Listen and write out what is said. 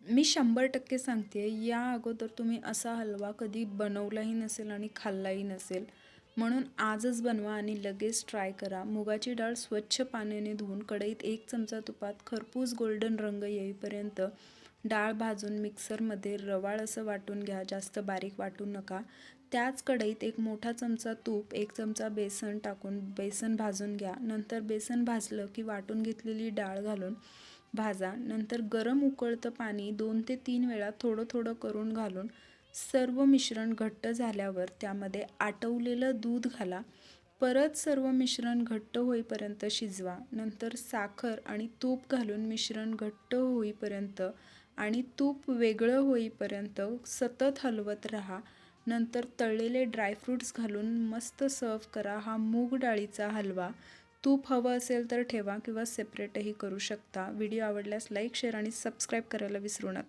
मी 100% सांगते या अगोदर तुम्ही असा हलवा कधी बनवलाही नसेल आणि खाल्लाही नसेल. म्हणून आजच बनवा आणि लगेच ट्राय करा. मुगाची डाळ स्वच्छ पाण्याने धुवून कढईत 1 चमचा तुपात खरपूस गोल्डन रंग येईपर्यंत डाळ भाजून मिक्सरमध्ये रवाळ असं वाटून घ्या. जास्त बारीक वाटू नका. त्याच कढईत 1 मोठा चमचा तूप, 1 चमचा बेसन टाकून बेसन भाजून घ्या. नंतर बेसन भाजलं की वाटून घेतलेली डाळ घालून भाजा. नंतर गरम उकळतं पाणी 2 ते 3 वेळा थोडं थोडं करून घालून सर्व मिश्रण घट्ट झाल्यावर त्यामध्ये आटवलेलं दूध घाला. परत सर्व मिश्रण घट्ट होईपर्यंत शिजवा. नंतर साखर आणि तूप घालून मिश्रण घट्ट होईपर्यंत आणि तूप वेगळं होईपर्यंत सतत हलवत राहा. नंतर तळलेले ड्रायफ्रूट्स घालून मस्त सर्व्ह करा. हा मूग डाळीचा हलवा. तूप हवं असेल तर ठेवा किंवा सेपरेटही करू शकता. व्हिडिओ आवडल्यास लाईक, शेअर आणि सबस्क्राईब करायला विसरू नका.